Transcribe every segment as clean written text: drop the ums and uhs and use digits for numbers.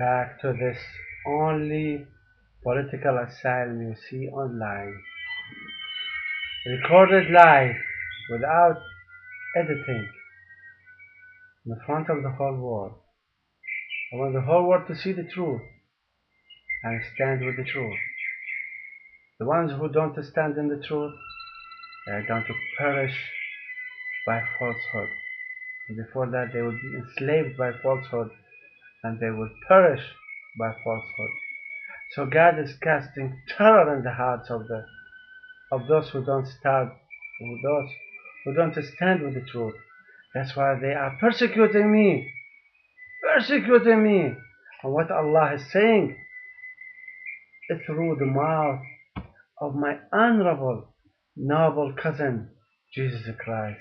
back to this only political asylum you see online, recorded live without editing in front of the whole world. I want the whole world to see the truth and stand with the truth. The ones who don't stand in the truth, they are going to perish by falsehood. And before that, they will be enslaved by falsehood and they will perish by falsehood. So God is casting terror in the hearts of those who don't stand, those who don't stand with the truth. That's why they are persecuting me, persecuting me. And what Allah is saying is through the mouth of my honorable, noble cousin, Jesus Christ.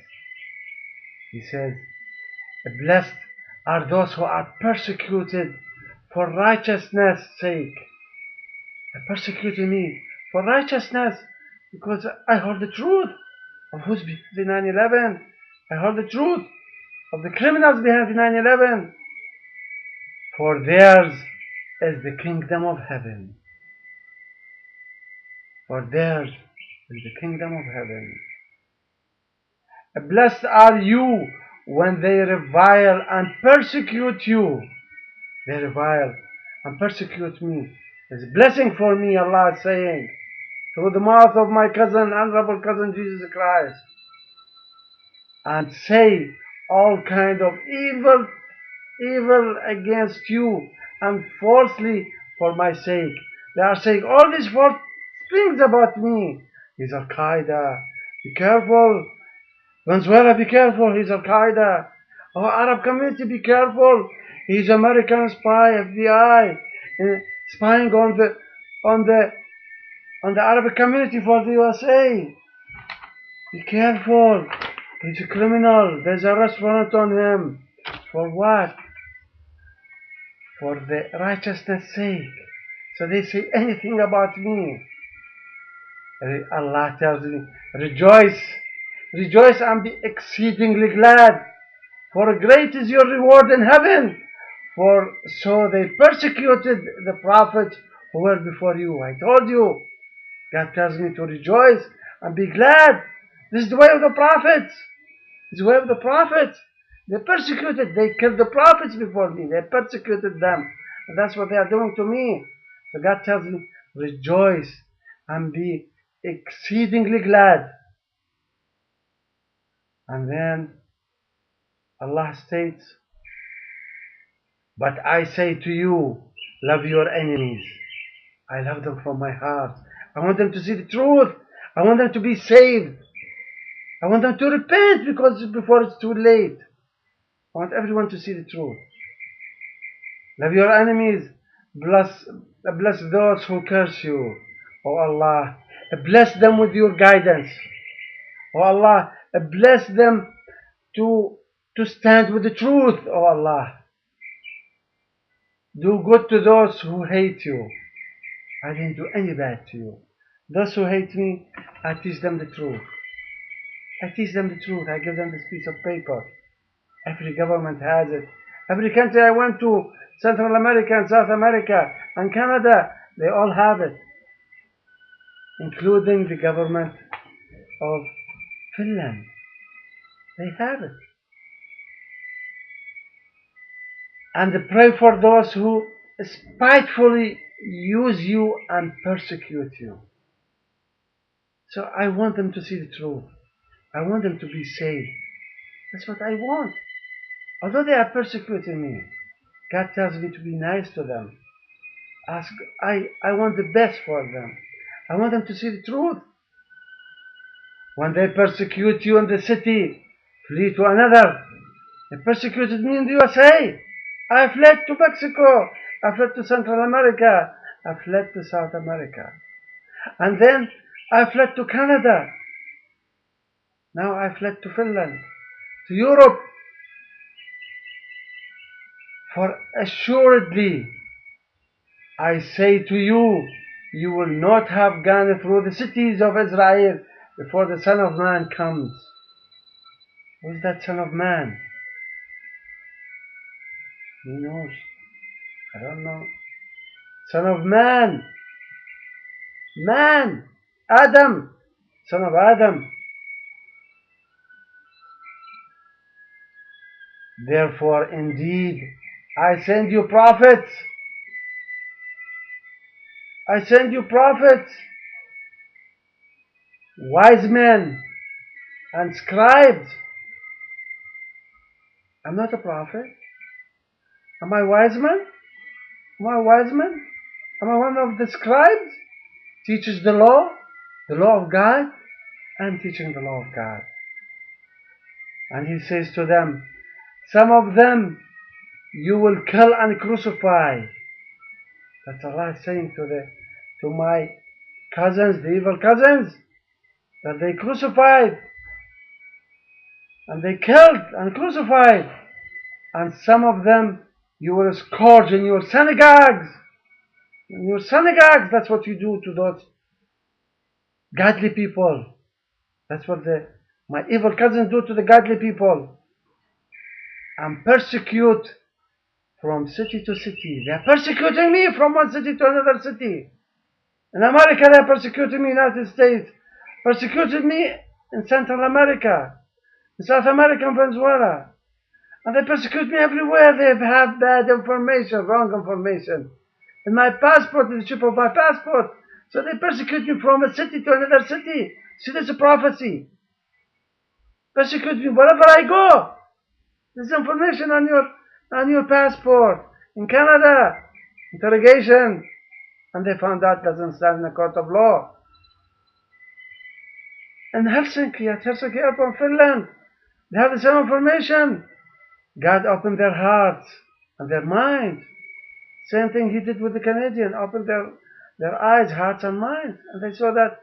He says, blessed are those who are persecuted for righteousness' sake. They persecuted me for righteousness because I heard the truth of who's behind the 9/11. I heard the truth of the criminals behind the 9/11. For theirs is the kingdom of heaven. For theirs is the kingdom of heaven. Blessed are you when they revile and persecute you. They revile and persecute me. It's a blessing for me, Allah is saying, through the mouth of my cousin, honorable cousin Jesus Christ, and say all kind of evil against you and falsely for my sake. They are saying all these false things about me. He's Al Qaeda. Be careful. Venezuela, be careful. He's Al Qaeda. Oh, Arab community, be careful. He's American spy, FBI, spying on the Arab community for the USA. Be careful. He's a criminal. There's a arrest warrant on him. For what? For the righteousness' sake. So they say anything about me. Allah tells me, rejoice, rejoice and be exceedingly glad, for great is your reward in heaven. For so they persecuted the prophets who were before you. I told you, God tells me to rejoice and be glad. This is the way of the prophets. This is the way of the prophets. They persecuted, they killed the prophets before me. They persecuted them. And that's what they are doing to me. So God tells me, rejoice and be exceedingly glad. And then Allah states, but I say to you, love your enemies. I love them from my heart. I want them to see the truth. I want them to be saved. I want them to repent before it's too late. I want everyone to see the truth. Love your enemies. Bless those who curse you. Oh Allah, bless them with your guidance. Oh Allah, bless them to stand with the truth. Oh Allah, do good to those who hate you. I didn't do any bad to you. Those who hate me, I teach them the truth. I teach them the truth. I give them this piece of paper. Every government has it. Every country I went to, Central America and South America and Canada, they all have it, including the government of Finland. They have it. And pray for those who spitefully use you and persecute you. So I want them to see the truth. I want them to be saved. That's what I want. Although they are persecuting me, God tells me to be nice to them. I want the best for them. I want them to see the truth. When they persecute you in the city, flee to another. They persecuted me in the USA. I fled to Mexico. I fled to Central America. I fled to South America. And then I fled to Canada. Now I fled to Finland, to Europe. For assuredly, I say to you, you will not have gone through the cities of Israel before the Son of Man comes. Who is that Son of Man? He knows. I don't know. Son of man. Man. Adam. Son of Adam. Therefore, indeed, I send you prophets. I send you prophets, wise men, and scribes. I'm not a prophet. Am I wise man? Am I a wise man? Am I one of the scribes? Teaches the law of God? I'm teaching the law of God. And he says to them, some of them you will kill and crucify. That's Allah saying to my cousins, the evil cousins, that they crucified and they killed and crucified. And some of them you will scourge in your synagogues. In your synagogues, that's what you do to those godly people. That's what my evil cousins do to the godly people. And persecute from city to city. They are persecuting me from one city to another city. In America, they are persecuting me in the United States. Persecuted me in Central America, in South America, and Venezuela. And they persecute me everywhere. They have bad information, wrong information. In my passport, in the chip of my passport. So they persecute me from a city to another city. See, this is a prophecy. Persecute me wherever I go. There's information on your passport. In Canada, interrogation. And they found out it doesn't stand in the court of law. In Helsinki, at Helsinki Airport, Finland, they have the same information. God opened their hearts and their minds. Same thing he did with the Canadian, opened their eyes, hearts and minds. And they saw that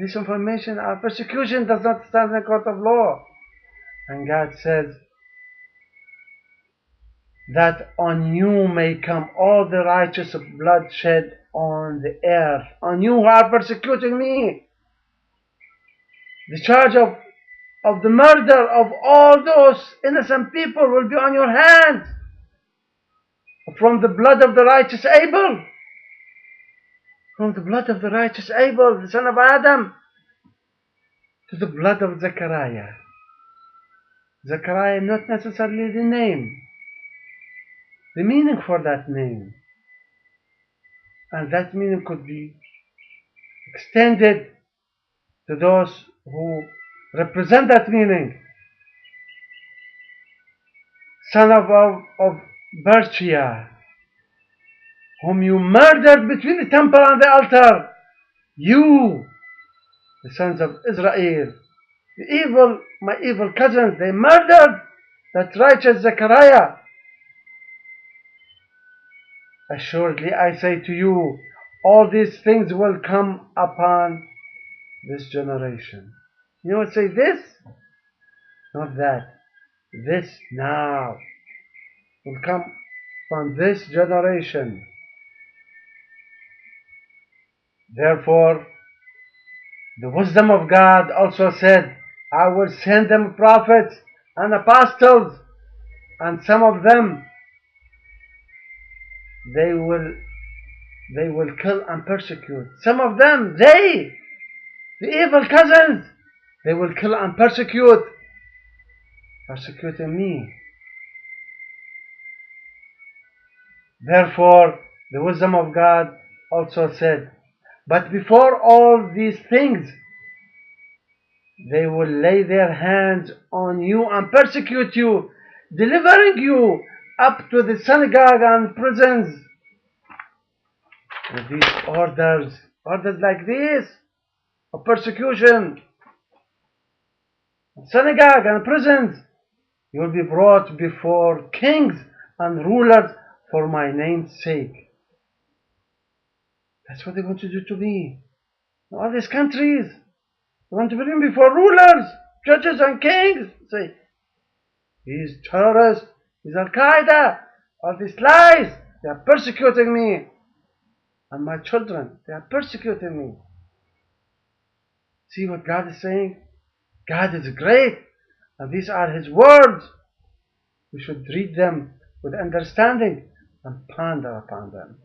this information, our persecution does not stand in the court of law. And God says that on you may come all the righteous bloodshed on the earth. On you who are persecuting me. The charge of the murder of all those innocent people will be on your hands. From the blood of the righteous Abel. From the blood of the righteous Abel, the son of Adam, to the blood of Zechariah. Zechariah, not necessarily the name, the meaning for that name. And that meaning could be extended to those who represent that meaning. Son of Berchia, whom you murdered between the temple and the altar. You, the sons of Israel, my evil cousins, they murdered that righteous Zechariah. Assuredly, I say to you, all these things will come upon this generation. You know what? Say this, not that. This now will come upon this generation. Therefore, the wisdom of God also said, I will send them prophets and apostles, and some of them they will kill and persecute. Some of them, the evil cousins, they will kill and persecute, persecuting me. Therefore, the wisdom of God also said, but before all these things, they will lay their hands on you and persecute you, delivering you up to the synagogue and prisons. With these orders like this, of persecution, synagogue and prisons, you will be brought before kings and rulers for my name's sake. That's what they want to do to me. All these countries, they want to bring me before rulers, judges and kings. Say, he's terrorist, he's Al-Qaeda, all these lies, they are persecuting me. And my children, they are persecuting me. See what God is saying? God is great, and these are His words. We should read them with understanding and ponder upon them.